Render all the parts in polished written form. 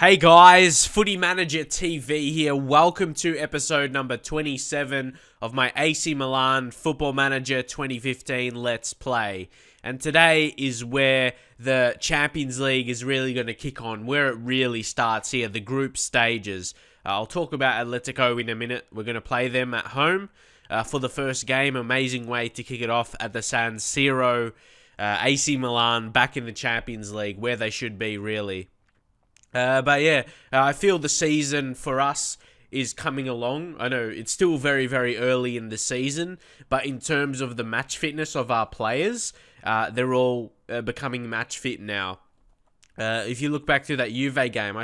Hey guys, Footy Manager TV here. Welcome to episode number 27 of my AC Milan Football Manager 2015 Let's Play. And today is where the Champions League is really going to kick on, where it really starts here, the group stages. I'll talk about Atletico in a minute. We're going to play them at home for the first game. Amazing way to kick it off at the San Siro. AC Milan back in the Champions League, where they should be really. I feel the season for us is coming along. I know it's still very, very early in the season, but in terms of the match fitness of our players, they're all becoming match fit now. If you look back to that Juve game,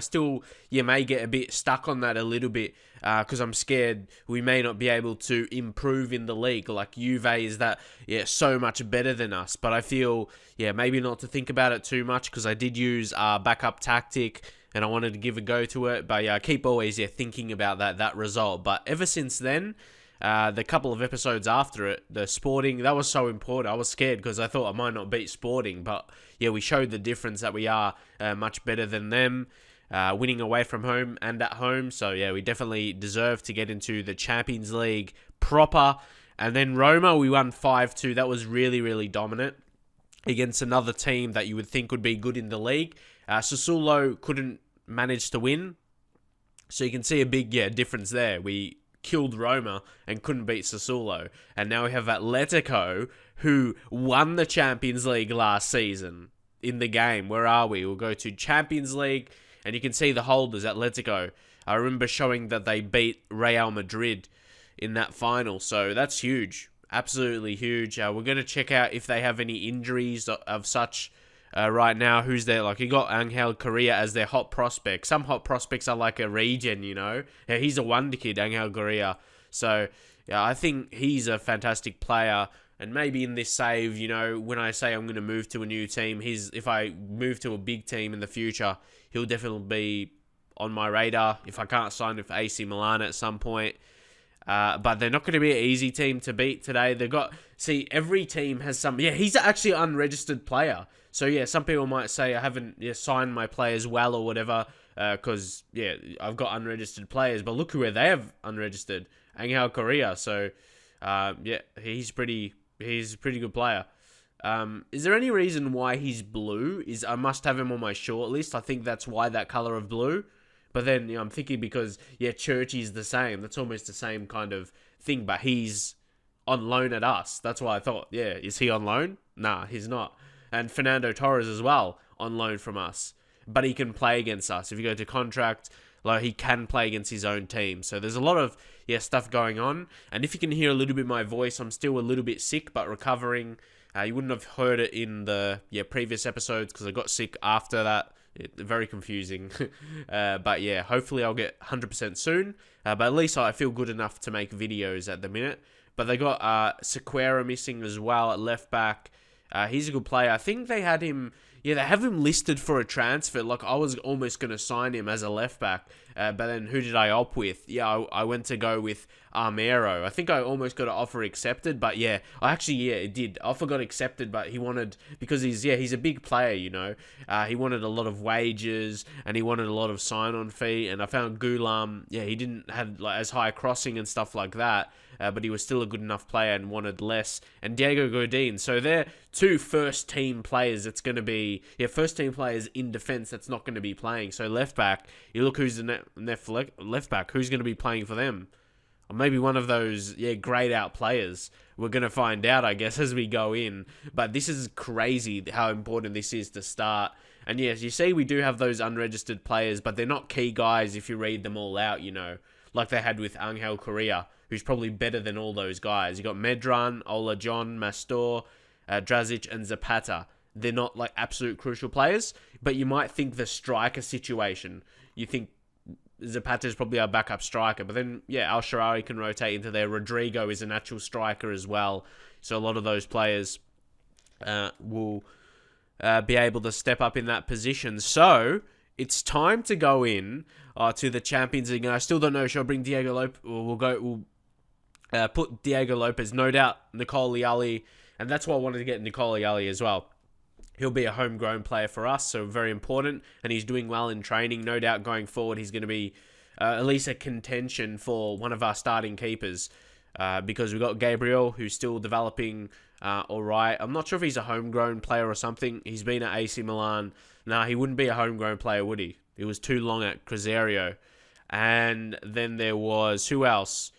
you may get a bit stuck on that a little bit because I'm scared we may not be able to improve in the league. Like Juve is so much better than us, but I feel maybe not to think about it too much because I did use our backup tactic and I wanted to give a go to it. But I keep always thinking about that result. But ever since then, the couple of episodes after it, the Sporting, that was so important. I was scared because I thought I might not beat Sporting, but we showed the difference that we are much better than them, winning away from home and at home. So we definitely deserve to get into the Champions League proper. And then Roma, we won 5-2. That was really, really dominant against another team that you would think would be good in the league. Sassuolo couldn't manage to win. So you can see a big difference there. We killed Roma and couldn't beat Sassuolo. And now we have Atletico, who won the Champions League last season in the game. Where are we? We'll go to Champions League, and you can see the holders, Atletico. I remember showing that they beat Real Madrid in that final. So that's huge. Absolutely huge. We're going to check out if they have any injuries of such right now. Who's there? Like, you got Angel Correa as their hot prospect. Some hot prospects are like a regen, he's a wonder kid, Angel Correa. So I think he's a fantastic player. And maybe in this save, when I say I'm going to move to a new team, if I move to a big team in the future, he'll definitely be on my radar if I can't sign him for AC Milan at some point. But they're not going to be an easy team to beat today. Every team has some... he's actually an unregistered player. So, some people might say I haven't signed my players well or whatever because, I've got unregistered players. But look where they have unregistered. Angel Correa. So, he's a pretty good player. Is there any reason why he's blue? I must have him on my short list. I think that's why that color of blue. But then I'm thinking because, Churchy's the same. That's almost the same kind of thing. But he's on loan at us. That's why I thought, is he on loan? Nah, he's not. And Fernando Torres as well, on loan from us. But he can play against us. If you go to contract, he can play against his own team. So there's a lot of stuff going on. And if you can hear a little bit of my voice, I'm still a little bit sick, but recovering. You wouldn't have heard it in the previous episodes because I got sick after that. Very confusing. But hopefully I'll get 100% soon. But at least I feel good enough to make videos at the minute. But they got Sequeira missing as well at left back. He's a good player. I think they had him... they have him listed for a transfer. Like, I was almost going to sign him as a left back. But then who did I opt with? I went to go with Armero. I think I almost got an offer accepted. But it did. Offer got accepted, but he wanted... Because he's a big player, He wanted a lot of wages and he wanted a lot of sign-on fee. And I found Gulam, he didn't have as high crossing and stuff like that. But he was still a good enough player and wanted less. And Diego Godin. So they're two first-team players that's going to be... first-team players in defence that's not going to be playing. So left-back, you look who's the left-back. Who's going to be playing for them? Or maybe one of those, greyed-out players. We're going to find out, I guess, as we go in. But this is crazy how important this is to start. And yes, you see we do have those unregistered players, but they're not key guys if you read them all out, Like they had with Angel Correa, who's probably better than all those guys. You got Medran, Ola John, Mastor, Drazic, and Zapata. They're not absolute crucial players, but you might think the striker situation. You think Zapata is probably our backup striker, but then Al Sharari can rotate into there. Rodrigo is a natural striker as well, so a lot of those players will be able to step up in that position. So it's time to go in to the Champions League, and I still don't know. Should I bring Diego Lopez? We'll put Diego Lopez, no doubt, Nicole Liali, and that's why I wanted to get Nicole Liali as well. He'll be a homegrown player for us, so very important. And he's doing well in training. No doubt going forward, he's going to be at least a contention for one of our starting keepers. Because we've got Gabriel, who's still developing all right. I'm not sure if he's a homegrown player or something. He's been at AC Milan. Nah, he wouldn't be a homegrown player, would he? He was too long at Cruzeiro. And then there was, who else?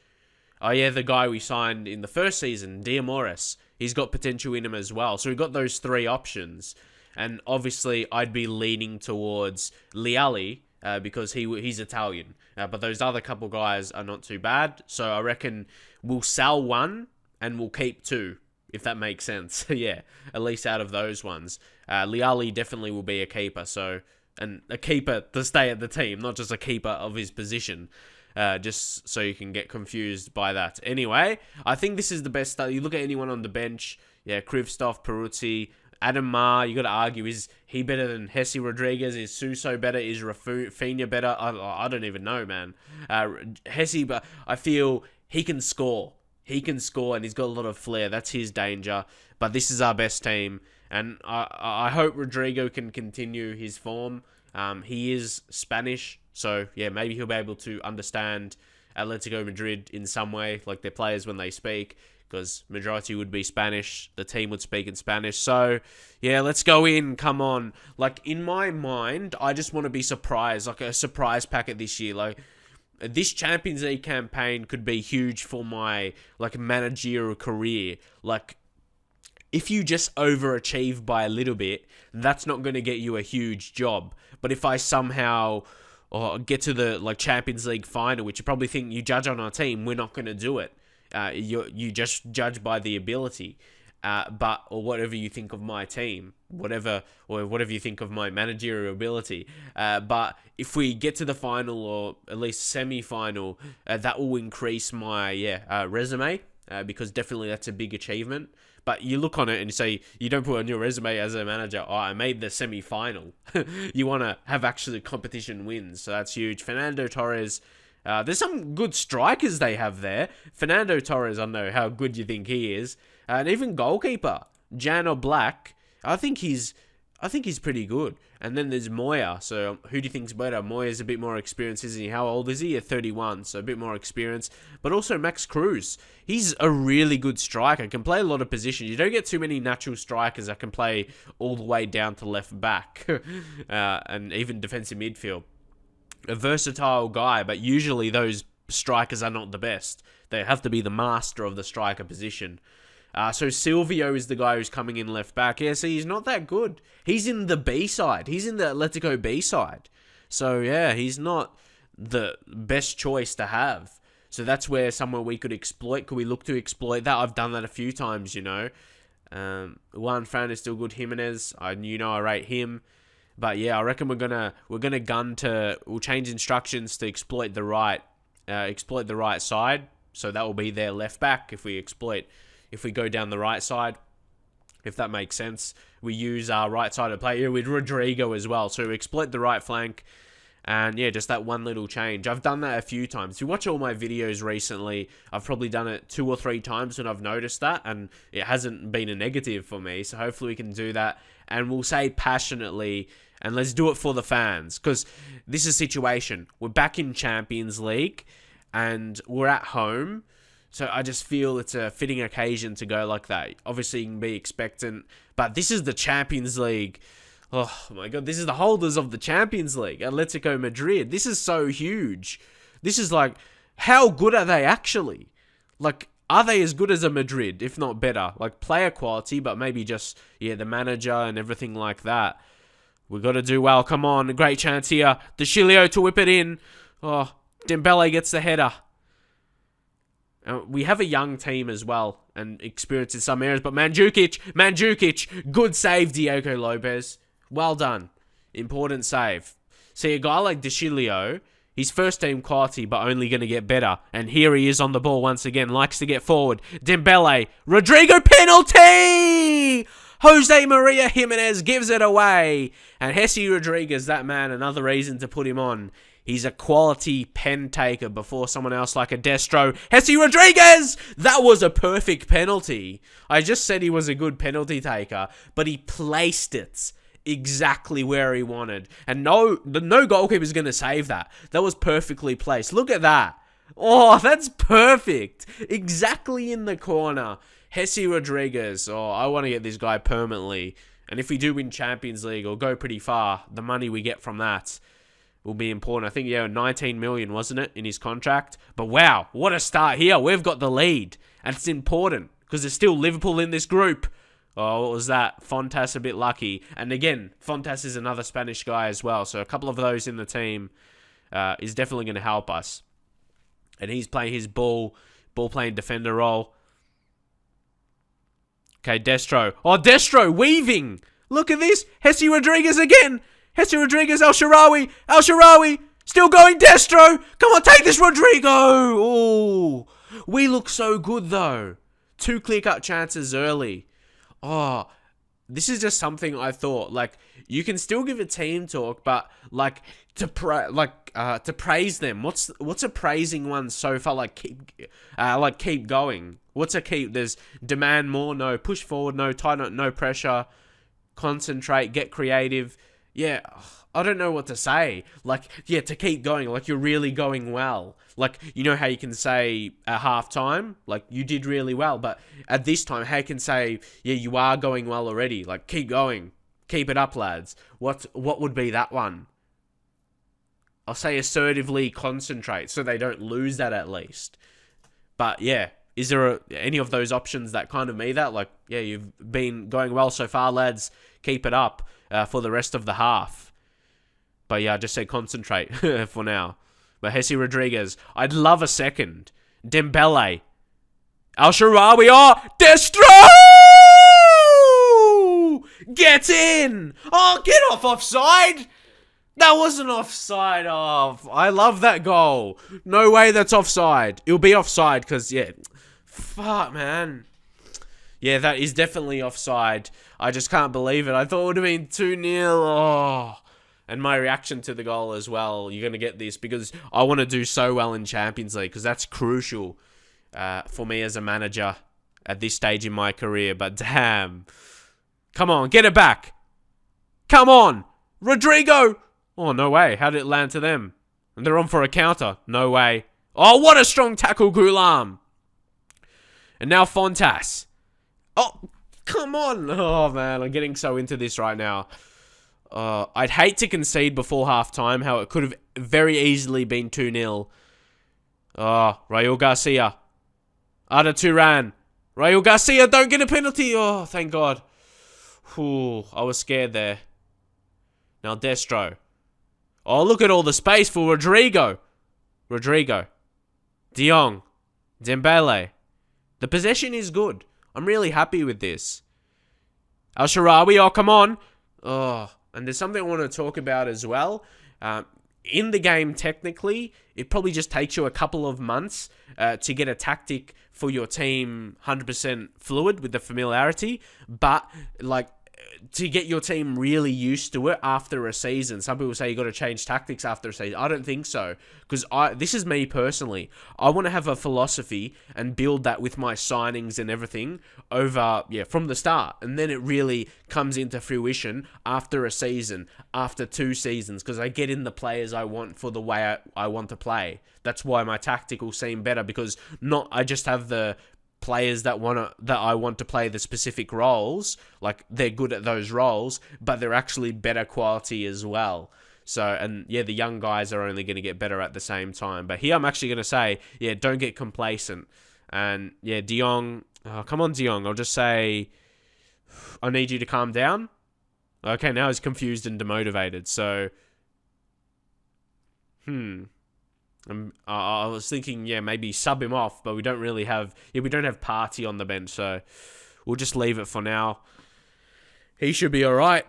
Oh yeah, the guy we signed in the first season, Diamores. He's got potential in him as well. So we've got those three options. And obviously, I'd be leaning towards Leali because he's Italian. But those other couple guys are not too bad. So I reckon we'll sell one and we'll keep two, if that makes sense. Yeah, at least out of those ones. Leali definitely will be a keeper. And a keeper to stay at the team, not just a keeper of his position. Just so you can get confused by that. Anyway, I think this is the best start. You look at anyone on the bench, yeah, Krivstov, Peruzzi, Adam Ma, you got to argue, is he better than Jesse Rodriguez? Is Suso better? Is Rafinha better? I don't even know, man. Jesse, but I feel he can score. He can score and he's got a lot of flair. That's his danger. But this is our best team. And I hope Rodrigo can continue his form. He is Spanish, so yeah, maybe he'll be able to understand Atletico Madrid in some way, like their players when they speak, because majority would be Spanish, the team would speak in Spanish. So yeah, let's go in, come on. Like in my mind, I just want to be surprised, like a surprise packet this year. Like this Champions League campaign could be huge for my like managerial career. Like if you just overachieve by a little bit, that's not going to get you a huge job. But if I somehow get to the like Champions League final, which you probably think you judge on our team, we're not going to do it. You just judge by the ability. Or whatever you think of my team, whatever you think of my managerial ability. But if we get to the final or at least semi-final, that will increase my resume. Because definitely that's a big achievement. But you look on it and you say, you don't put on your resume as a manager, oh, I made the semi-final. You want to have actually competition wins. So that's huge. Fernando Torres, there's some good strikers they have there. Fernando Torres, I don't know how good you think he is. And even goalkeeper, Jan Oblak, I think he's pretty good. And then there's Moya. So who do you think's better? Moya's a bit more experienced, isn't he? How old is he? At 31, so a bit more experience. But also Max Cruz. He's a really good striker. Can play a lot of positions. You don't get too many natural strikers that can play all the way down to left back. And even defensive midfield. A versatile guy, but usually those strikers are not the best. They have to be the master of the striker position. So Silvio is the guy who's coming in left back. Yeah, see, he's not that good. He's in the B side. He's in the Atletico B side. So, yeah, he's not the best choice to have. So that's somewhere we could exploit. Could we look to exploit that? I've done that a few times, you know. Juan Fran is still good. Jimenez, I rate him. But yeah, I reckon we're gonna we'll change instructions to exploit the right side. So that will be their left back if we go down the right side, if that makes sense. We use our right side of play here with Rodrigo as well. So we exploit the right flank. And yeah, just that one little change. I've done that a few times. If you watch all my videos recently, I've probably done it 2 or 3 times and I've noticed that. And it hasn't been a negative for me. So hopefully we can do that. And we'll say passionately, and let's do it for the fans. Because this is a situation. We're back in Champions League and we're at home. So I just feel it's a fitting occasion to go like that. Obviously, you can be expectant. But this is the Champions League. Oh my God, this is the holders of the Champions League, Atletico Madrid. This is so huge. This is like, how good are they actually? Like, are they as good as a Madrid, if not better? Like, player quality, but maybe just, the manager and everything like that. We've got to do well. Come on, a great chance here. De Chilio to whip it in. Oh, Dembele gets the header. We have a young team as well and experience in some areas, but Mandzukic, good save, Diego Lopez. Well done. Important save. See, a guy like De Chilio, he's first team quality, but only going to get better. And here he is on the ball once again, likes to get forward. Dembele, Rodrigo penalty! Jose Maria Jimenez gives it away. And Jesse Rodriguez, that man, another reason to put him on. He's a quality pen taker before someone else like a Destro. Jesse Rodriguez! That was a perfect penalty. I just said he was a good penalty taker, but he placed it exactly where he wanted. And no goalkeeper is going to save that. That was perfectly placed. Look at that. Oh, that's perfect. Exactly in the corner. Jesse Rodriguez. Oh, I want to get this guy permanently. And if we do win Champions League or go pretty far, the money we get from that will be important. I think, 19 million, wasn't it, in his contract? But wow, what a start here. We've got the lead. And it's important because there's still Liverpool in this group. Oh, what was that? Fontas a bit lucky. And again, Fontas is another Spanish guy as well. So a couple of those in the team is definitely going to help us. And he's playing his ball-playing defender role. Okay, Destro. Oh, Destro weaving. Look at this. Jesse Rodriguez again. Jesse Rodriguez, El Shaarawy, still going, Destro. Come on, take this, Rodrigo. Oh, we look so good, though. 2 clear-cut chances early. Oh, this is just something I thought. Like, you can still give a team talk, but, like, to praise them. What's a praising one so far? Like, keep going. What's a keep? There's demand more, no. Push forward, no. Tighten, no pressure. Concentrate, get creative. Yeah, I don't know what to say. Like, yeah, to keep going. Like, you're really going well. Like, you know how you can say at halftime, like, you did really well. But at this time, how you can say, yeah, you are going well already. Like, keep going. Keep it up, lads. What would be that one? I'll say assertively concentrate so they don't lose that at least. But, yeah, is there any of those options that kind of mean that? Like, yeah, you've been going well so far, lads. Keep it up for the rest of the half. But yeah, I just say concentrate for now. But Jesse Rodriguez, I'd love a second. Dembele. El Shaarawy. Oh, Destro! Get in! Oh, get off offside! That wasn't offside. Oh, I love that goal. No way that's offside. It'll be offside because, yeah. Fuck, man. Yeah, that is definitely offside. I just can't believe it. I thought it would have been 2-0. Oh. And my reaction to the goal as well. You're going to get this because I want to do so well in Champions League because that's crucial for me as a manager at this stage in my career. But damn. Come on, get it back. Come on. Rodrigo. Oh, no way. How did it land to them? And they're on for a counter. No way. Oh, what a strong tackle, Gulam. And now Fontas. Oh, come on. Oh, man. I'm getting so into this right now. I'd hate to concede before halftime, how it could have very easily been 2-0. Oh, Raul Garcia. Arda Turan. Raul Garcia, don't get a penalty. Oh, thank God. Whew, I was scared there. Now Destro. Oh, look at all the space for Rodrigo. De Jong. Dembele. The possession is good. I'm really happy with this. El Shaarawy, oh, come on. Oh, and there's something I want to talk about as well. In the game, technically, it probably just takes you a couple of months to get a tactic for your team 100% fluid with the familiarity. But, like, to get your team really used to it after a season. Some people say you got to change tactics after a season. I don't think so. Because this is me personally. I want to have a philosophy and build that with my signings and everything over, from the start. And then it really comes into fruition after a season, after 2 seasons. Because I get in the players I want for the way I want to play. That's why my tactic will seem better. Because I just have the players that I want to play the specific roles, like they're good at those roles, but they're actually better quality as well. So, and yeah, the young guys are only going to get better at the same time. But here I'm actually going to say, don't get complacent. And yeah, De Jong, come on De Jong, I'll just say, I need you to calm down. Okay, now he's confused and demotivated. So, I was thinking, maybe sub him off, but we don't really have, we don't have Partey on the bench, so we'll just leave it for now. He should be alright.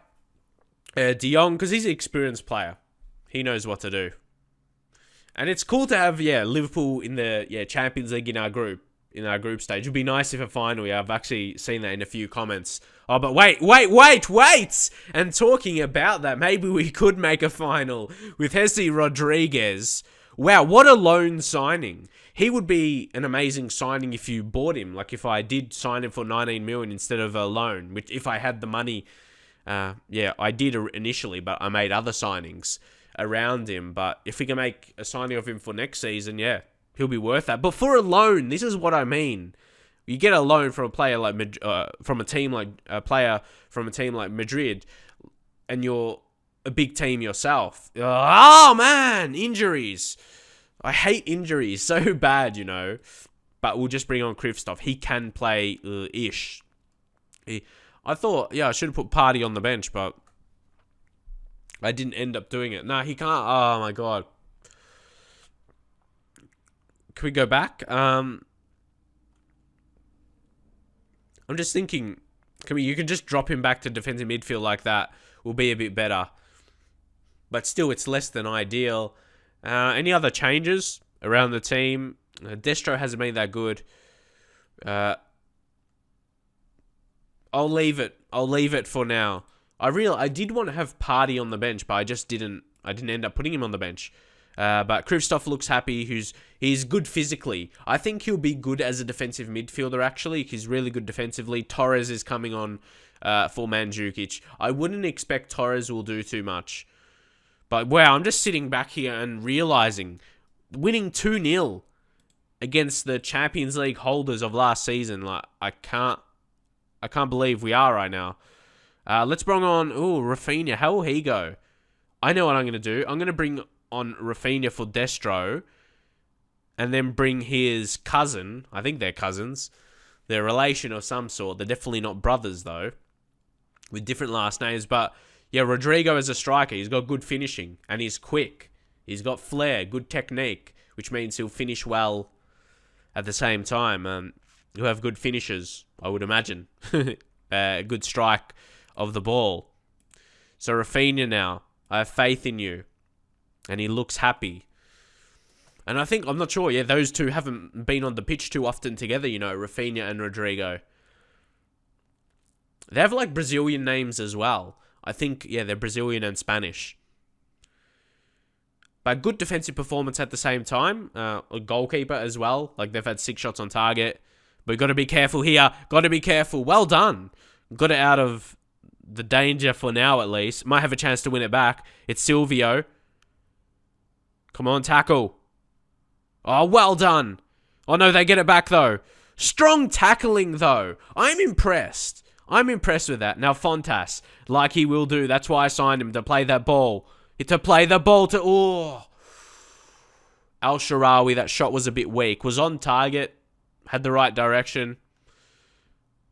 De Jong, because he's an experienced player. He knows what to do. And it's cool to have, Liverpool in the Champions League in our group stage. It would be nice if a final, I've actually seen that in a few comments Oh, but wait! And talking about that, maybe we could make a final with Jesse Rodriguez. Wow, what a loan signing. He would be an amazing signing if you bought him. Like if I did sign him for 19 million instead of a loan, which if I had the money, I did initially, but I made other signings around him. But if we can make a signing of him for next season, yeah, he'll be worth that. But for a loan, this is what I mean. You get a loan from a player like from a team like Madrid, and you're a big team yourself. Oh man, injuries. I hate injuries so bad, you know. But we'll just bring on Kristoff. He can play ish. I thought, I should have put Party on the bench, but I didn't end up doing it. Nah, he can't. Oh my god. Can we go back? I'm just thinking, you can just drop him back to defensive midfield like that. Will be a bit better. But still, it's less than ideal. Any other changes around the team? Destro hasn't been that good. I'll leave it. I'll leave it for now. I did want to have Party on the bench, but I didn't end up putting him on the bench. But Kristoff looks happy. He's good physically. I think he'll be good as a defensive midfielder, actually. He's really good defensively. Torres is coming on for Mandzukic. I wouldn't expect Torres will do too much. But wow, I'm just sitting back here and realizing winning 2-0 against the Champions League holders of last season. Like I can't believe we are right now. Let's bring on Rafinha. How will he go? I know what I'm going to do. I'm going to bring on Rafinha for Destro, and then bring his cousin. I think they're cousins. They're a relation of some sort. They're definitely not brothers, though, with different last names. But, yeah, Rodrigo is a striker. He's got good finishing, and he's quick. He's got flair, good technique, which means he'll finish well at the same time. He'll have good finishes, I would imagine. A good strike of the ball. So, Rafinha now. I have faith in you. And he looks happy. And I'm not sure, those two haven't been on the pitch too often together, Rafinha and Rodrigo. They have, like, Brazilian names as well. I think, they're Brazilian and Spanish. But good defensive performance at the same time. A goalkeeper as well. Like, they've had 6 shots on target. But got to be careful here. Got to be careful. Well done. Got it out of the danger for now, at least. Might have a chance to win it back. It's Silvio. Come on, tackle. Oh, well done. Oh, no, they get it back, though. Strong tackling, though. I'm impressed. I'm impressed with that. Now, Fontas, like he will do. That's why I signed him, to play that ball. Al-Sharawi, that shot was a bit weak. Was on target. Had the right direction.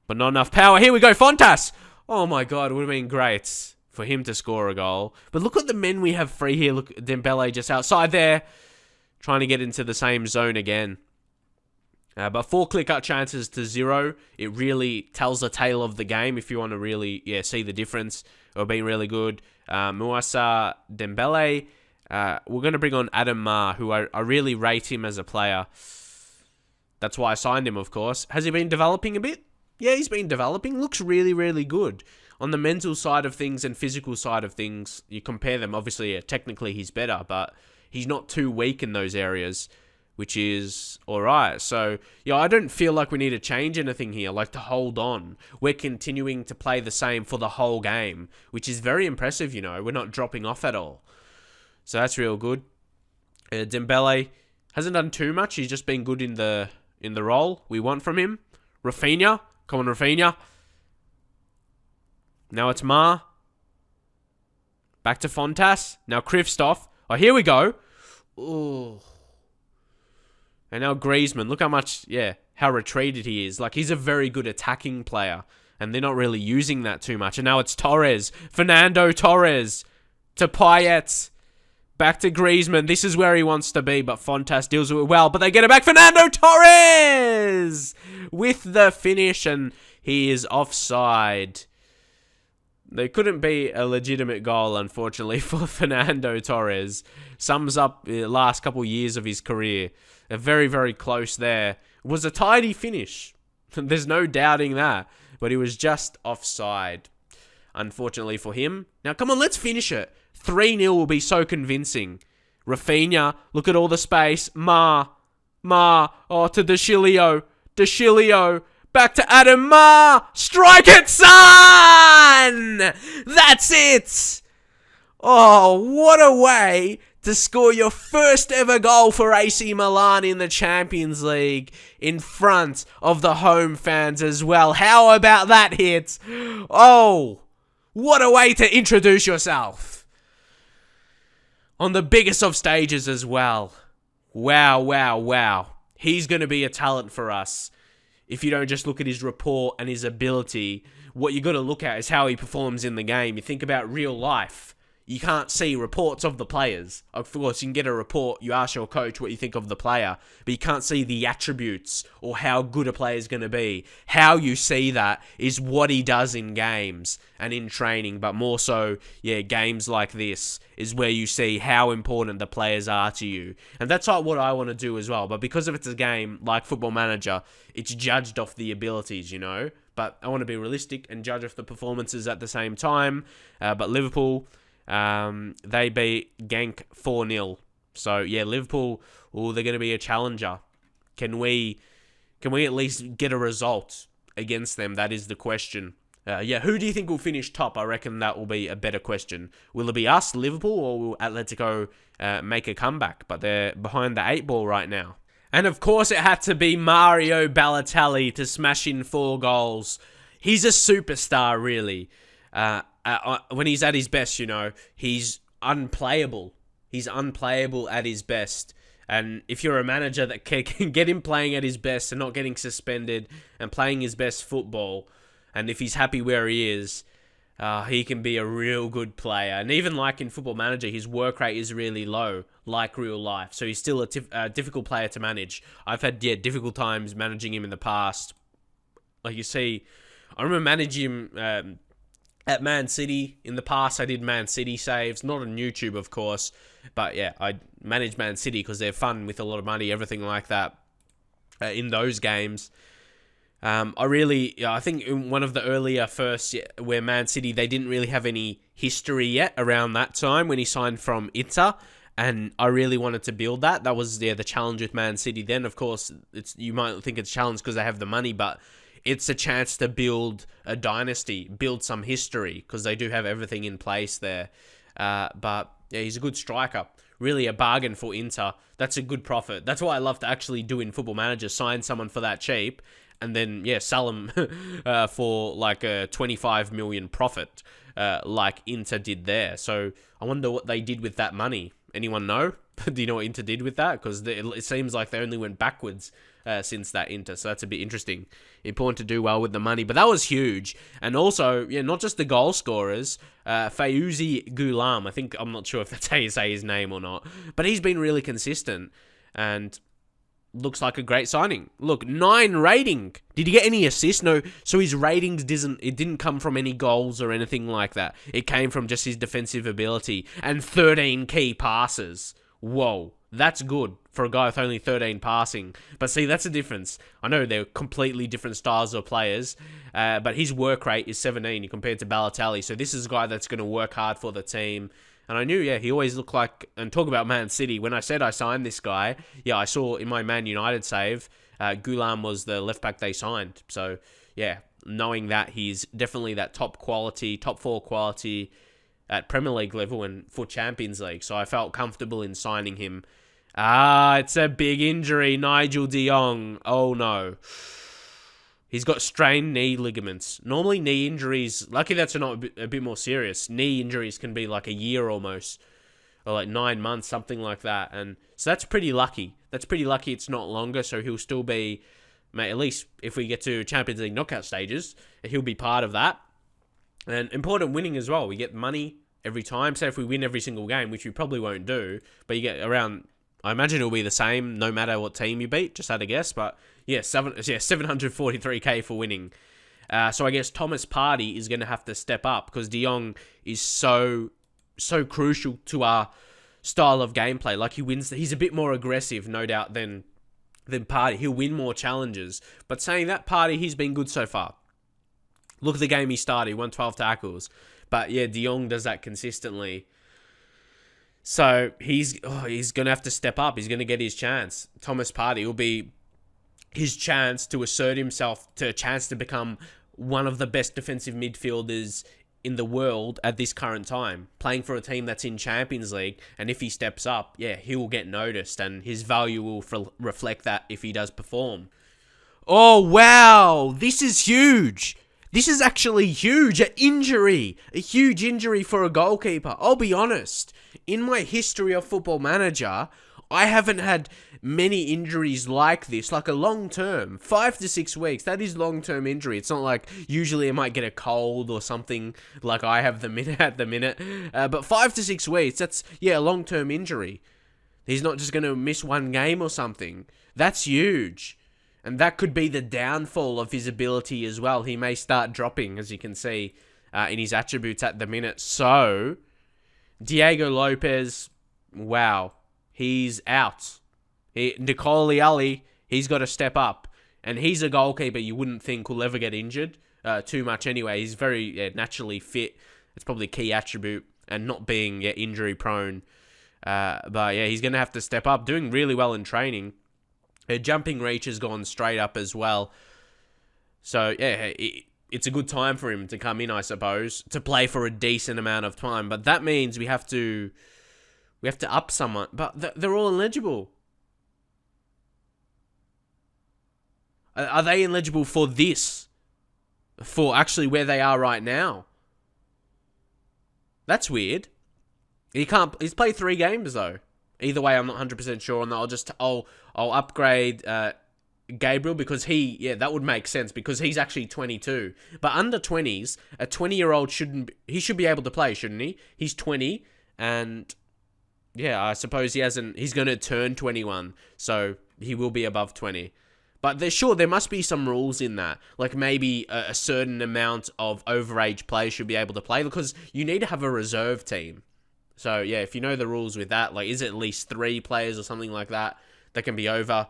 But not enough power. Here we go, Fontas. Oh, my God. It would have been great for him to score a goal. But look at the men we have free here. Look, Dembele just outside there. Trying to get into the same zone again. But 4 clear-cut chances to 0. It really tells the tale of the game if you want to really see the difference. It being really good. Muasa Dembele. We're going to bring on Adam Ma, who I really rate him as a player. That's why I signed him, of course. Has he been developing a bit? Yeah, he's been developing. Looks really, really good. On the mental side of things and physical side of things, you compare them. Obviously, technically he's better, but he's not too weak in those areas, which is alright. So, I don't feel like we need to change anything here, like to hold on. We're continuing to play the same for the whole game, which is very impressive, We're not dropping off at all. So that's real good. Dembele hasn't done too much. He's just been good in the role we want from him. Rafinha. Come on, Rafinha. Now it's Ma. Back to Fontas. Now Kristoff. Oh, here we go. Oh. And now Griezmann. Look how much, how retreated he is. Like, he's a very good attacking player. And they're not really using that too much. And now it's Torres. Fernando Torres. To Payet. Back to Griezmann. This is where he wants to be. But Fontas deals with it well. But they get it back. Fernando Torres! With the finish. And he is offside. There couldn't be a legitimate goal, unfortunately, for Fernando Torres. Sums up the last couple of years of his career. Very, very close there. It was a tidy finish. There's no doubting that. but he was just offside, unfortunately for him. Now, come on, let's finish it. 3-0 will be so convincing. Rafinha, look at all the space. Oh, to De Chilio. Back to Adam. Strike it, son! That's it! Oh, what a way to score your first ever goal for AC Milan in the Champions League in front of the home fans as well. How about that hit? Oh, what a way to introduce yourself. On the biggest of stages as well. Wow. He's going to be a talent for us. If you don't just look at his rapport and his ability, what you got to look at is how he performs in the game. You think about real life. You can't see reports of the players. Of course, you can get a report, you ask your coach what you think of the player, but you can't see the attributes or how good a player is going to be. How you see that is what he does in games and in training, but more so, games like this is where you see how important the players are to you. And that's like what I want to do as well, but because if it's a game like Football Manager, it's judged off the abilities, But I want to be realistic and judge off the performances at the same time. But Liverpool... they beat Genk 4-0. So, Liverpool, they're going to be a challenger. Can we at least get a result against them? That is the question. Who do you think will finish top? I reckon that will be a better question. Will it be us, Liverpool, or will Atletico make a comeback? But they're behind the 8 ball right now. And of course it had to be Mario Balotelli to smash in 4 goals. He's a superstar, really. When he's at his best, he's unplayable. He's unplayable at his best. And if you're a manager that can get him playing at his best and not getting suspended and playing his best football, and if he's happy where he is, he can be a real good player. And even like in Football Manager, his work rate is really low, like real life. So he's still a difficult player to manage. I've had difficult times managing him in the past. Like you see, I remember managing him at Man City. In the past, I did Man City saves. Not on YouTube, of course. But I managed Man City because they're fun with a lot of money, everything like that in those games. I think in one of the earlier firsts where Man City, they didn't really have any history yet around that time when he signed from Inter. And I really wanted to build that. That was the challenge with Man City. Then, of course, you might think it's a challenge because they have the money, but it's a chance to build a dynasty, build some history, because they do have everything in place there. But he's a good striker. Really a bargain for Inter. That's a good profit. That's what I love to actually do in Football Manager, sign someone for that cheap, and then, sell them for like a 25 million profit, like Inter did there. So I wonder what they did with that money. Anyone know? Do you know what Inter did with that? Because it seems like they only went backwards since that Inter. So that's a bit interesting. Important to do well with the money. But that was huge. And also, not just the goal scorers. Fayouzi Goulam. I'm not sure if that's how you say his name or not. But he's been really consistent. And looks like a great signing. Look, 9 rating. Did he get any assists? No. So his ratings didn't come from any goals or anything like that. It came from just his defensive ability. And 13 key passes. Whoa. That's good for a guy with only 13 passing. But see, that's a difference. I know they're completely different styles of players, but his work rate is 17 compared to Balotelli. So this is a guy that's going to work hard for the team. And I knew, he always looked like, and talk about Man City, when I said I signed this guy, I saw in my Man United save, Goulam was the left back they signed. So, knowing that he's definitely that top 4 quality at Premier League level and for Champions League. So I felt comfortable in signing him. It's a big injury, Nigel de Jong. Oh no. He's got strained knee ligaments. Normally knee injuries, lucky that's not a bit more serious. Knee injuries can be like a year almost, or like 9 months, something like that. And so that's pretty lucky. It's not longer, so he'll still be, at least if we get to Champions League knockout stages, he'll be part of that. And important winning as well. We get money every time. Say if we win every single game, which we probably won't do, but you get around, I imagine it'll be the same no matter what team you beat, just had a guess. But 743k for winning. So I guess Thomas Partey is going to have to step up because de Jong is so crucial to our style of gameplay. Like he's a bit more aggressive, no doubt, than Partey. He'll win more challenges. But saying that, Partey, he's been good so far. Look at the game he started. He won 12 tackles. But yeah, De Jong does that consistently. So he's going to have to step up. He's going to get his chance. Thomas Partey will be his chance to assert himself, to a chance to become one of the best defensive midfielders in the world at this current time, playing for a team that's in Champions League. And if he steps up, yeah, he will get noticed, and his value will reflect that if he does perform. Oh, wow. This is huge. This is actually huge. A huge injury for a goalkeeper. I'll be honest. In my history of Football Manager, I haven't had many injuries like this, like a long term, 5 to 6 weeks. That is long term injury. It's not like usually I might get a cold or something like I have at the minute. But 5 to 6 weeks, that's, a long term injury. He's not just going to miss one game or something. That's huge. And that could be the downfall of his ability as well. He may start dropping, as you can see in his attributes at the minute. So, Diego Lopez, wow, he's out. Nicole Ali, he's got to step up. And he's a goalkeeper you wouldn't think will ever get injured too much anyway. He's very naturally fit. It's probably a key attribute. And not being injury prone. But he's going to have to step up. Doing really well in training. Her jumping reach has gone straight up as well. So, it's a good time for him to come in, I suppose, to play for a decent amount of time. But that means we have to up someone. But they're all eligible. Are they eligible for this? For actually where they are right now? That's weird. He's played 3 games, though. Either way, I'm not 100% sure on that. I'll upgrade Gabriel because that would make sense because he's actually 22. But under 20s, a 20-year-old he should be able to play, shouldn't he? He's 20 and I suppose he's going to turn 21, so he will be above 20. But there must be some rules in that. Like maybe a certain amount of overage players should be able to play because you need to have a reserve team. So, if you know the rules with that, like, is it at least 3 players or something like that can be over?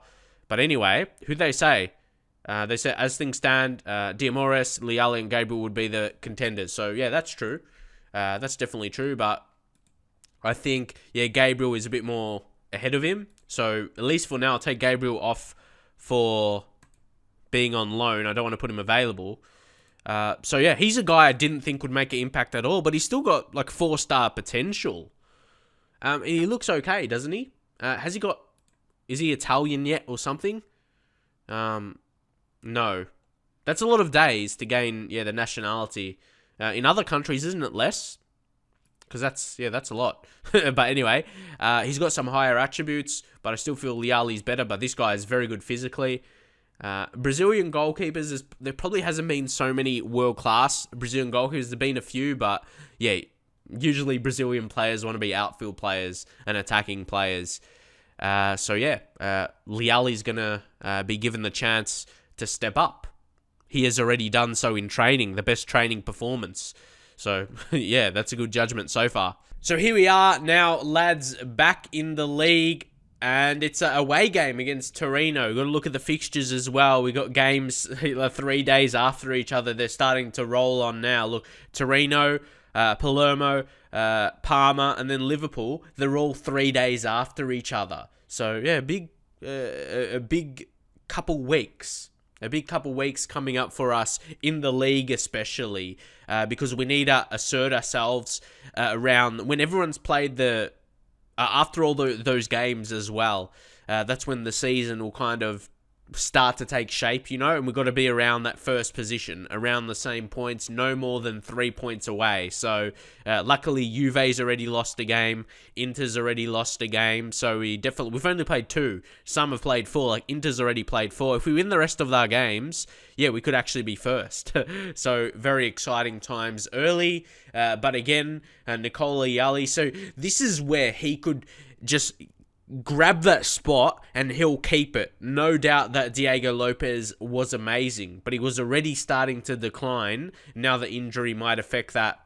But anyway, who'd they say? They said, as things stand, Diamores, Leali, and Gabriel would be the contenders. So, that's true. That's definitely true. But I think, Gabriel is a bit more ahead of him. So, at least for now, I'll take Gabriel off for being on loan. I don't want to put him available. He's a guy I didn't think would make an impact at all, but he's still got, 4-star potential. He looks okay, doesn't he? Is he Italian yet or something? No. That's a lot of days to gain, the nationality. In other countries, isn't it less? Because that's a lot. But anyway, he's got some higher attributes, but I still feel Leali's better, but this guy is very good physically. Brazilian goalkeepers, there probably hasn't been so many world-class Brazilian goalkeepers. There's been a few, but usually Brazilian players want to be outfield players and attacking players. Leali's going to be given the chance to step up. He has already done so in training, the best training performance. So, that's a good judgment so far. So here we are now, lads, back in the league. And it's an away game against Torino. We've got to look at the fixtures as well. We got games 3 days after each other. They're starting to roll on now. Look, Torino, Palermo, Parma, and then Liverpool. They're all 3 days after each other. So, a big couple weeks. A big couple weeks coming up for us in the league especially. Because we need to assert ourselves around when everyone's played after all those games as well, that's when the season will kind of start to take shape, and we've got to be around that first position, around the same points, no more than 3 points away. So, luckily, Juve's already lost a game, Inter's already lost a game, so we've only played 2. Some have played 4, like Inter's already played 4. If we win the rest of our games, we could actually be first. So, very exciting times early, but again, Nicola Yali, so this is where he could just grab that spot and he'll keep it. No doubt that Diego Lopez was amazing, but he was already starting to decline. Now the injury might affect that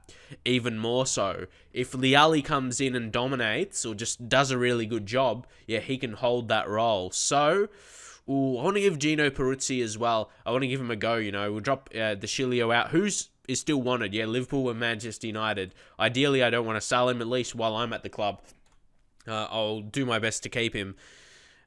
even more so. If Leali comes in and dominates or just does a really good job, he can hold that role. So, Ooh, I want to give Gino Peruzzi as well. I want to give him a go, We'll drop the Chilio out. Who's is still wanted? Yeah, Liverpool and Manchester United. Ideally, I don't want to sell him, at least while I'm at the club. I'll do my best to keep him.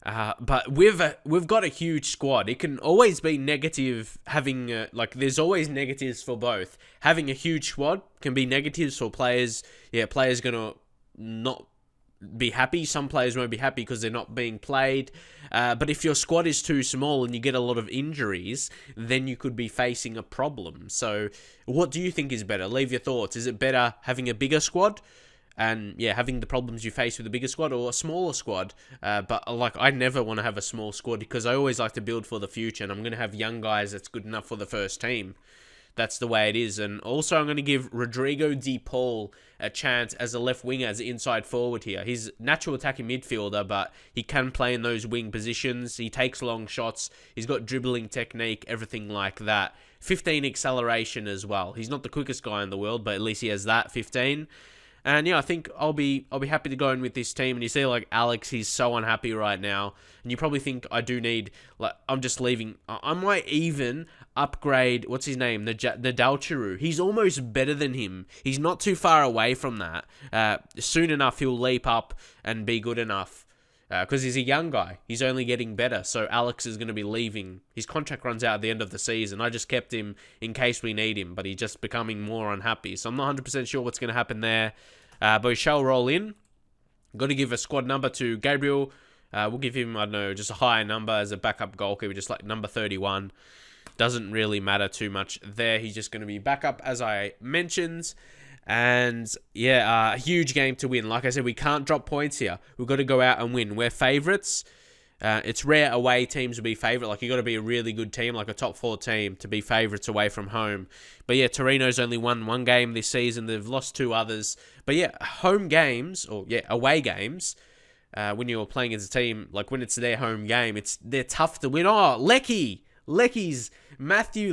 But we've got a huge squad. It can always be negative having, there's always negatives for both. Having a huge squad can be negatives for players. Yeah, players going to not be happy. Some players won't be happy because they're not being played. But if your squad is too small and you get a lot of injuries, then you could be facing a problem. So what do you think is better? Leave your thoughts. Is it better having a bigger squad? And yeah, having the problems you face with a bigger squad, or a smaller squad. But I never want to have a small squad because I always like to build for the future, and I'm going to have young guys that's good enough for the first team. That's the way it is. And also I'm going to give Rodrigo De Paul a chance as a left winger, as an inside forward here. He's natural attacking midfielder, but he can play in those wing positions. He takes long shots. He's got dribbling technique, everything like that. 15 acceleration as well. He's not the quickest guy in the world, but at least he has that, 15. And yeah, I think I'll be happy to go in with this team. And you see, Alex, he's so unhappy right now. And you probably think I do need, I'm just leaving. I might even upgrade, what's his name? Nadalchiru. He's almost better than him. He's not too far away from that. Soon enough, he'll leap up and be good enough. Because he's a young guy. He's only getting better. So Alex is going to be leaving. His contract runs out at the end of the season. I just kept him in case we need him. But he's just becoming more unhappy. So I'm not 100% sure what's going to happen there. But we shall roll in. Got to give a squad number to Gabriel. We'll give him, I don't know, just a higher number as a backup goalkeeper. Just number 31. Doesn't really matter too much there. He's just going to be backup, as I mentioned. And yeah, a huge game to win. Like I said, we can't drop points here. We've got to go out and win. We're favourites. It's rare away teams will be favourite. You got to be a really good team, like a top 4 team, to be favourites away from home. But yeah, Torino's only won 1 game this season. They've lost 2 others. But yeah, home games, away games, when you're playing as a team, when it's their home game, they're tough to win. Oh, Matthew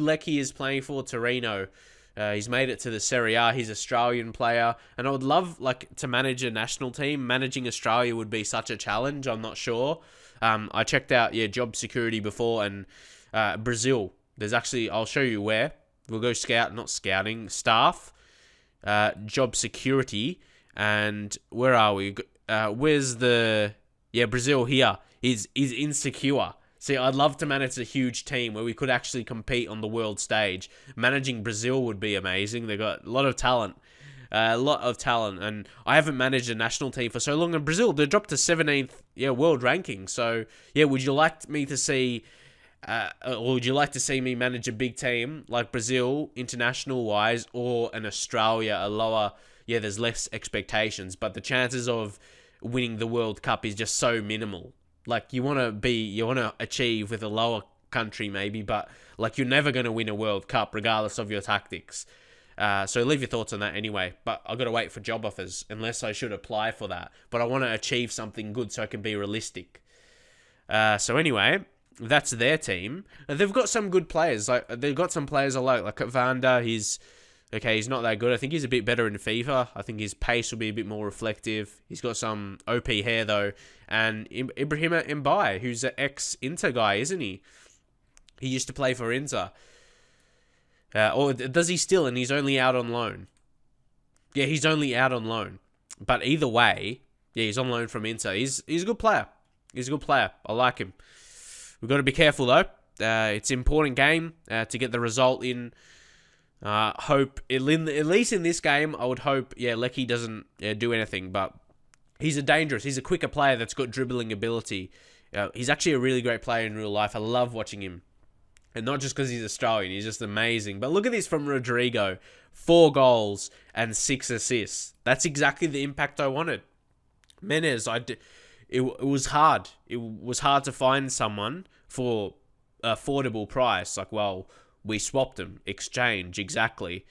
Leckie is playing for Torino. He's made it to the Serie A. He's an Australian player. And I would love to manage a national team. Managing Australia would be such a challenge. I'm not sure. I checked out job security before, and Brazil. There's actually, I'll show you where. We'll go staff, job security, and where are we? Where's Brazil here. He's insecure. See, I'd love to manage a huge team where we could actually compete on the world stage. Managing Brazil would be amazing. They've got a lot of talent. And I haven't managed a national team for so long. In Brazil, they dropped to 17th world ranking. So, would you like me to see... or would you like to see me manage a big team like Brazil, international-wise, or an Australia, a lower... there's less expectations, but the chances of winning the World Cup is just so minimal. You want to achieve with a lower country maybe, but you're never going to win a World Cup regardless of your tactics. So leave your thoughts on that anyway. But I've got to wait for job offers, unless I should apply for that. But I want to achieve something good so I can be realistic. So anyway, that's their team. They've got some good players. They've got some players I like Vander. He's not that good. I think he's a bit better in FIFA. I think his pace will be a bit more reflective. He's got some OP hair though. And Ibrahima Mbaye, who's an ex-Inter guy, isn't he? He used to play for Inter. Or does he still? And he's only out on loan. Yeah, he's only out on loan. But either way, he's on loan from Inter. He's a good player. I like him. We've got to be careful though. It's an important game to get the result in. Hope at least in this game, I would hope Leckie doesn't do anything. But he's a quicker player that's got dribbling ability. He's actually a really great player in real life. I love watching him. And not just because he's Australian, he's just amazing. But look at this from Rodrigo. 4 goals and 6 assists. That's exactly the impact I wanted. Menez, it was hard. It was hard to find someone for affordable price. We swapped him. Exchange, exactly.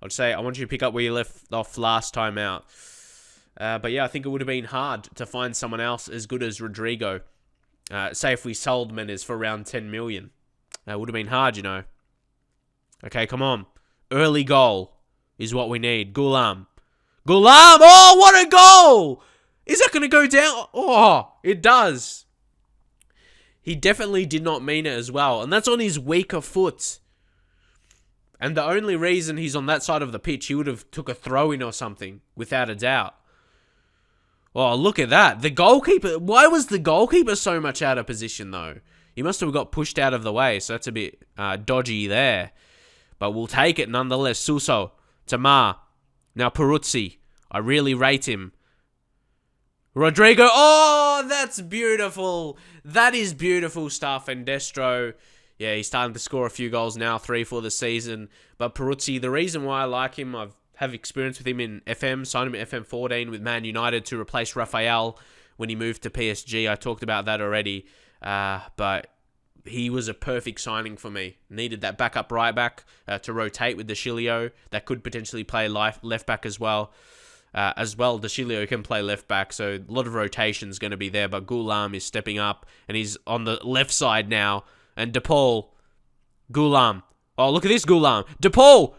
I'd say, I want you to pick up where you left off last time out. But I think it would have been hard to find someone else as good as Rodrigo. Say if we sold Menez for around 10 million. That would have been hard, Okay, come on. Early goal is what we need. Gulam. Oh, what a goal! Is that going to go down? Oh, it does. He definitely did not mean it as well. And that's on his weaker foot. And the only reason he's on that side of the pitch, he would have took a throw-in or something, without a doubt. Oh, look at that. The goalkeeper... Why was the goalkeeper so much out of position, though? He must have got pushed out of the way, so that's a bit dodgy there. But we'll take it nonetheless. Suso, Tamar, now Peruzzi. I really rate him. Rodrigo. Oh, that's beautiful. That is beautiful stuff. And Destro, yeah, he's starting to score a few goals now, 3 for the season. But Peruzzi, the reason why I like him, I have experience with him in FM, signed him at FM 14 with Man United to replace Rafael when he moved to PSG. I talked about that already. But he was a perfect signing for me. Needed that backup right back to rotate with Deshilio. That could potentially play left back as well. Deshilio can play left back, so a lot of rotation is going to be there. But Goulam is stepping up, and he's on the left side now. And DePaul, Goulam. Oh, look at this Goulam. DePaul!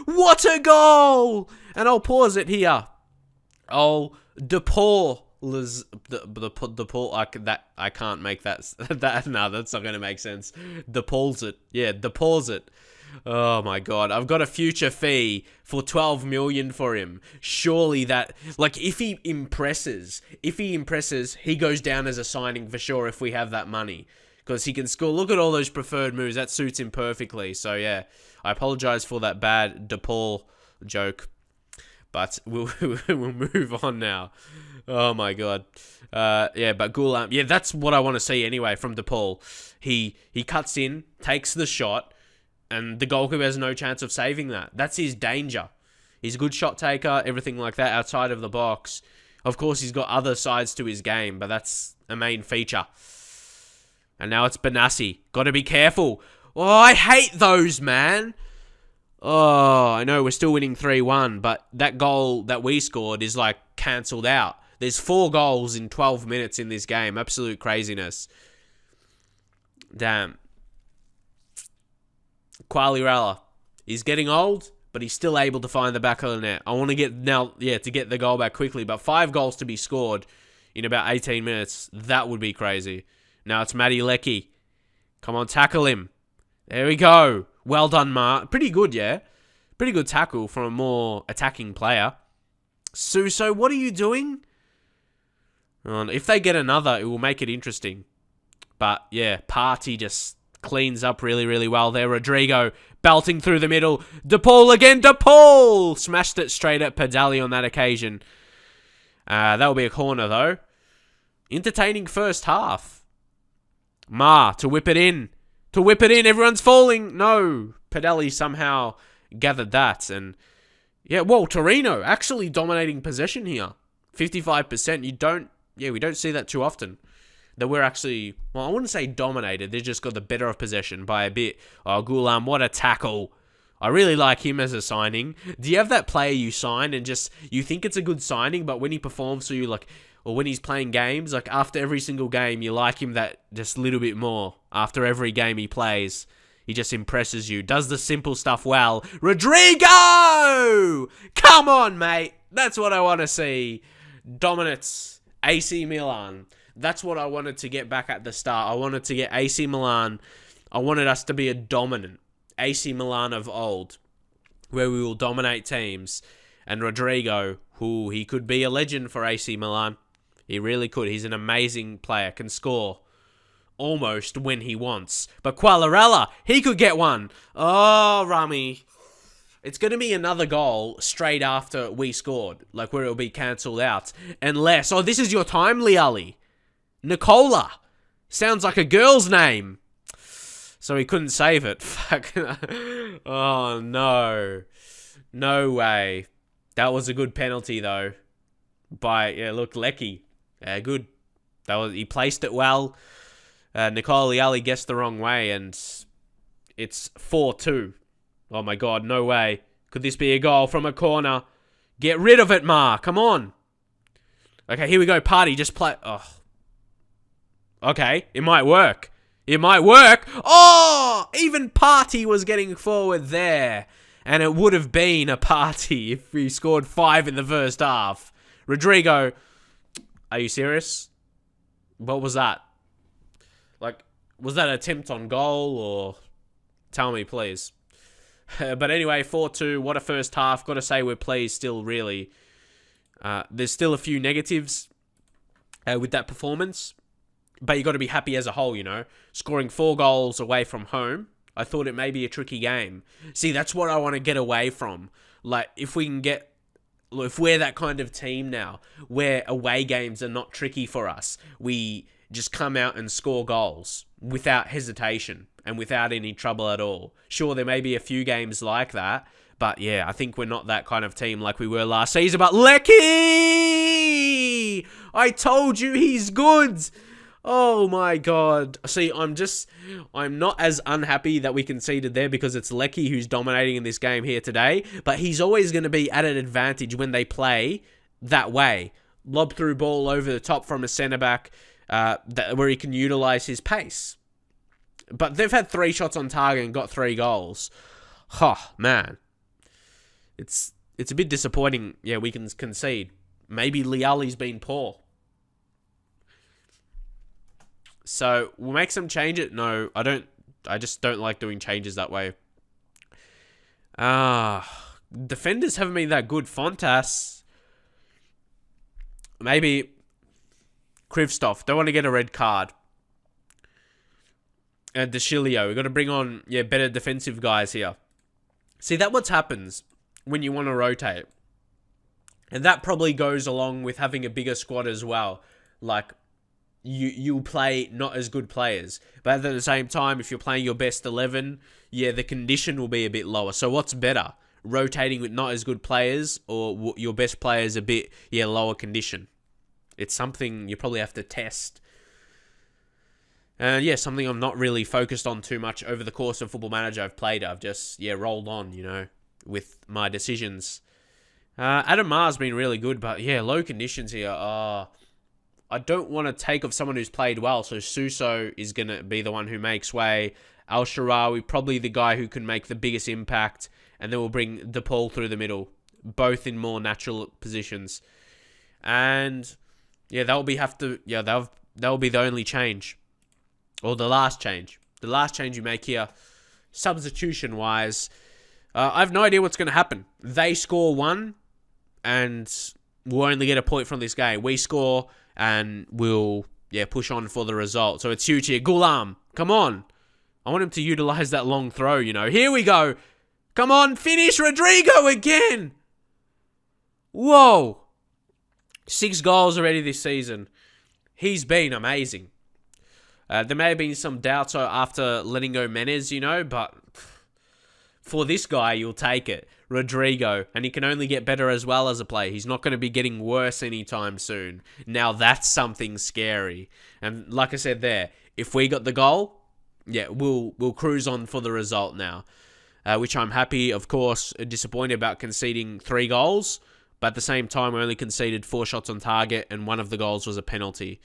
What a goal! And I'll pause it here. Oh, DePaul. I can't make that. No, that's not going to make sense. DePaul's it. Yeah, DePaul's it. Oh my god, I've got a future fee for 12 million for him. Surely that, like, if he impresses, he goes down as a signing for sure if we have that money. Because he can score. Look at all those preferred moves. That suits him perfectly. So yeah, I apologize for that bad DePaul joke. But we'll move on now. Oh my god. Yeah, but Goulam, yeah, that's what I want to see anyway from DePaul. He cuts in, takes the shot, and the goalkeeper has no chance of saving that. That's his danger. He's a good shot taker, everything like that outside of the box. Of course, he's got other sides to his game, but that's a main feature. And now it's Benassi. Got to be careful. Oh, I hate those, man. Oh, I know we're still winning 3-1, but that goal that we scored is like cancelled out. There's 4 goals in 12 minutes in this game. Absolute craziness. Damn. Quagliarella. He's getting old, but he's still able to find the back of the net. I want to get to get the goal back quickly, but 5 goals to be scored in about 18 minutes. That would be crazy. Now it's Matty Leckie. Come on, tackle him. There we go. Well done, Mark. Pretty good, yeah? Pretty good tackle from a more attacking player. Suso, what are you doing? If they get another, it will make it interesting. But, yeah, Partey just cleans up really, really well there. Rodrigo belting through the middle. DePaul again. DePaul! Smashed it straight at Padali on that occasion. That will be a corner, though. Entertaining first half. Ma to whip it in. Everyone's falling. No. Padali somehow gathered that. And, yeah, well, Torino actually dominating possession here. 55%. We don't see that too often. That we're actually, well, I wouldn't say dominated. They just got the better of possession by a bit. Oh, Goulam, what a tackle. I really like him as a signing. Do you have that player you sign and just, you think it's a good signing, but when he performs for you, like, or when he's playing games, like after every single game, you like him that just little bit more. After every game he plays, he just impresses you. Does the simple stuff well. Rodrigo! Come on, mate. That's what I want to see. Dominance. AC Milan. That's what I wanted to get back at the start. I wanted to get AC Milan. I wanted us to be a dominant AC Milan of old, where we will dominate teams. And Rodrigo, who he could be a legend for AC Milan. He really could. He's an amazing player. Can score almost when he wants. But Quagliarella, he could get one. Oh, Rami. It's going to be another goal straight after we scored. Like where it'll be cancelled out. Unless, oh, this is your time, Liali. Nicola. Sounds like a girl's name. So he couldn't save it. Fuck. Oh, no. No way. That was a good penalty, though. Look, Leckie. Good. He placed it well. Nicola Liali guessed the wrong way, and it's 4-2. Oh, my God. No way. Could this be a goal from a corner? Get rid of it, Ma. Come on. Okay, here we go. Partey, just play. Oh. Okay, it might work. Oh, even Partey was getting forward there. And it would have been a party if we scored 5 in the first half. Rodrigo, are you serious? What was that? Like, was that an attempt on goal or... Tell me, please. But anyway, 4-2. What a first half. Got to say we're pleased still, really. There's still a few negatives with that performance. But you got to be happy as a whole, you know. Scoring 4 goals away from home. I thought it may be a tricky game. See, that's what I want to get away from. Like, if we're that kind of team now, where away games are not tricky for us, we just come out and score goals without hesitation and without any trouble at all. Sure, there may be a few games like that, but yeah, I think we're not that kind of team like we were last season. But Lecky! I told you he's good! Oh my god. See, I'm not as unhappy that we conceded there because it's Lecky who's dominating in this game here today, but he's always going to be at an advantage when they play that way. Lob through ball over the top from a centre-back where he can utilise his pace. But they've had 3 shots on target and got 3 goals. Man. It's a bit disappointing. Yeah, we can concede. Maybe Liali's been poor. So, we'll make some changes. No, I don't. I just don't like doing changes that way. Defenders haven't been that good. Fontas. Maybe Krivstov. Don't want to get a red card. And DeCilio. We've got to bring on, better defensive guys here. See, that's what happens when you want to rotate. And that probably goes along with having a bigger squad as well. Like, you'll play not as good players. But at the same time, if you're playing your best 11, the condition will be a bit lower. So what's better? Rotating with not as good players or your best players a bit, lower condition? It's something you probably have to test. And something I'm not really focused on too much over the course of Football Manager I've played. I've just, rolled on, with my decisions. Adam Maher's been really good, but low conditions here. I don't want to take off someone who's played well, so Suso is going to be the one who makes way. Al-Sharawi, probably the guy who can make the biggest impact, and then we'll bring DePaul through the middle, both in more natural positions. And that'll be the only change, or the last change. The last change you make here, substitution-wise, I have no idea what's going to happen. They score 1, and we'll only get a point from this game. We score, and we'll push on for the result. So it's huge here. Ghulam, come on. I want him to utilize that long throw, Here we go. Come on, finish Rodrigo again. Whoa. 6 goals already this season. He's been amazing. There may have been some doubts after letting go Menez, but for this guy, you'll take it. Rodrigo, and he can only get better as well as a player. He's not going to be getting worse anytime soon. Now that's something scary. And like I said there, if we got the goal, we'll cruise on for the result now. Which I'm happy, of course, disappointed about conceding 3 goals. But at the same time, we only conceded 4 shots on target, and one of the goals was a penalty.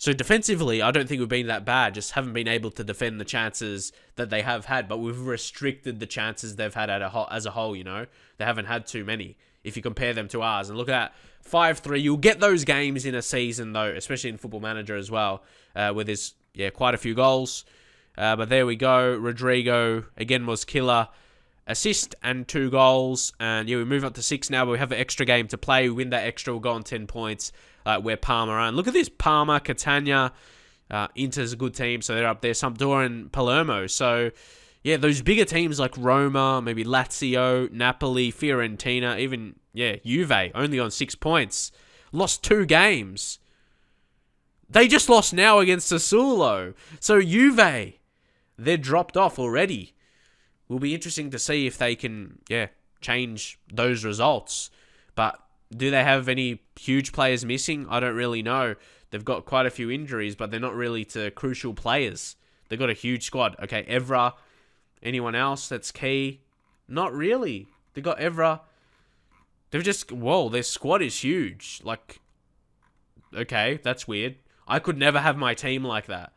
So defensively, I don't think we've been that bad. Just haven't been able to defend the chances that they have had. But we've restricted the chances they've had as a whole, They haven't had too many if you compare them to ours. And look at that, 5-3. You'll get those games in a season, though, especially in Football Manager as well, where there's, quite a few goals. But there we go. Rodrigo, again, was killer. Assist and 2 goals. And, we move on to 6 now, but we have an extra game to play. We win that extra, we'll go on 10 points. Where Parma are. And look at this, Parma, Catania, Inter's a good team, so they're up there. Sampdoria and Palermo. So, those bigger teams like Roma, maybe Lazio, Napoli, Fiorentina, even, Juve, only on 6 points. Lost 2 games. They just lost now against Sassuolo. So, Juve, they're dropped off already. Will be interesting to see if they can, change those results. But do they have any huge players missing? I don't really know. They've got quite a few injuries, but they're not really to crucial players. They've got a huge squad. Okay, Evra. Anyone else that's key? Not really. They got Evra. They've just... their squad is huge. Like, okay, that's weird. I could never have my team like that.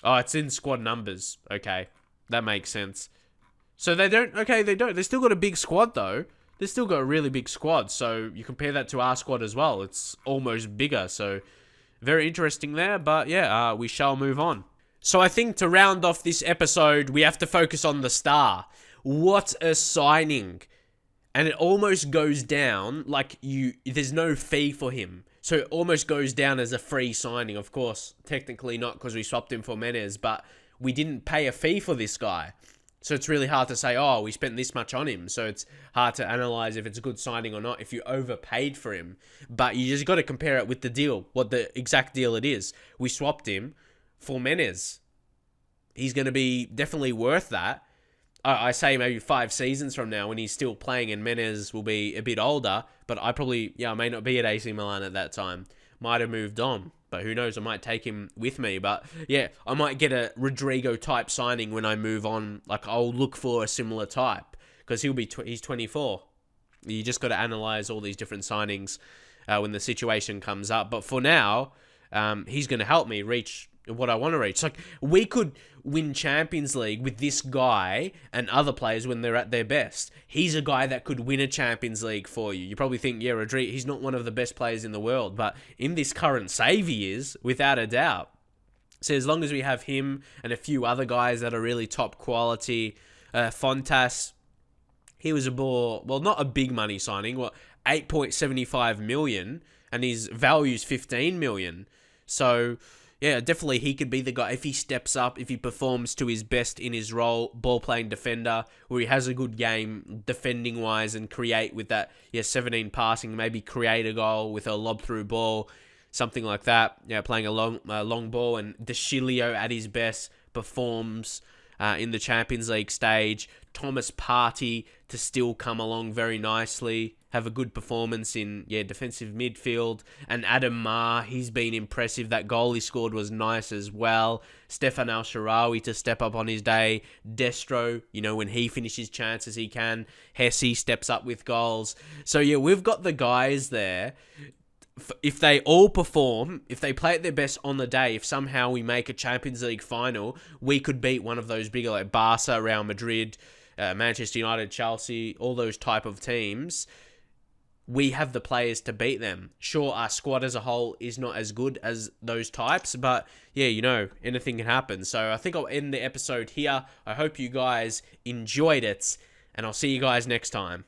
Oh, it's in squad numbers. Okay, that makes sense. So they don't... Okay, they don't. They still got a big squad, though. They've still got a really big squad, so you compare that to our squad as well. It's almost bigger, so very interesting there. But yeah, we shall move on. So I think to round off this episode, we have to focus on the star. What a signing. And it almost goes down like there's no fee for him. So it almost goes down as a free signing. Of course, technically not because we swapped him for Menez, but we didn't pay a fee for this guy. So it's really hard to say, oh, we spent this much on him. So it's hard to analyze if it's a good signing or not if you overpaid for him. But you just got to compare it with the deal, what the exact deal it is. We swapped him for Menez. He's going to be definitely worth that. I say maybe 5 seasons from now when he's still playing and Menez will be a bit older, but I may not be at AC Milan at that time. Might have moved on, but who knows? I might take him with me. But yeah, I might get a Rodrigo type signing when I move on. Like I'll look for a similar type because he's 24. You just got to analyze all these different signings when the situation comes up. But for now, he's going to help me reach what I want to reach. Like we could win Champions League with this guy and other players when they're at their best. He's a guy that could win a Champions League for you. You probably think, yeah, Rodrigo, he's not one of the best players in the world, but in this current save he is, without a doubt. So as long as we have him and a few other guys that are really top quality, Fontas, he was not a big money signing, 8.75 million, and his value is 15 million. So yeah, definitely he could be the guy if he steps up, if he performs to his best in his role, ball-playing defender, where he has a good game defending-wise and create with that, 17 passing, maybe create a goal with a lob-through ball, something like that. Yeah, playing a long ball, and De Chilio at his best performs in the Champions League stage. Thomas Partey to still come along very nicely, have a good performance in defensive midfield. And Adam Mar, he's been impressive. That goal he scored was nice as well. Stefan Al-Sharawi to step up on his day. Destro, when he finishes chances he can. Hesse steps up with goals. So yeah, we've got the guys there. If they all perform, if they play at their best on the day, if somehow we make a Champions League final, we could beat one of those bigger like Barca, Real Madrid, Manchester United, Chelsea, all those type of teams. We have the players to beat them. Sure, our squad as a whole is not as good as those types, but yeah, anything can happen. So I think I'll end the episode here. I hope you guys enjoyed it, and I'll see you guys next time.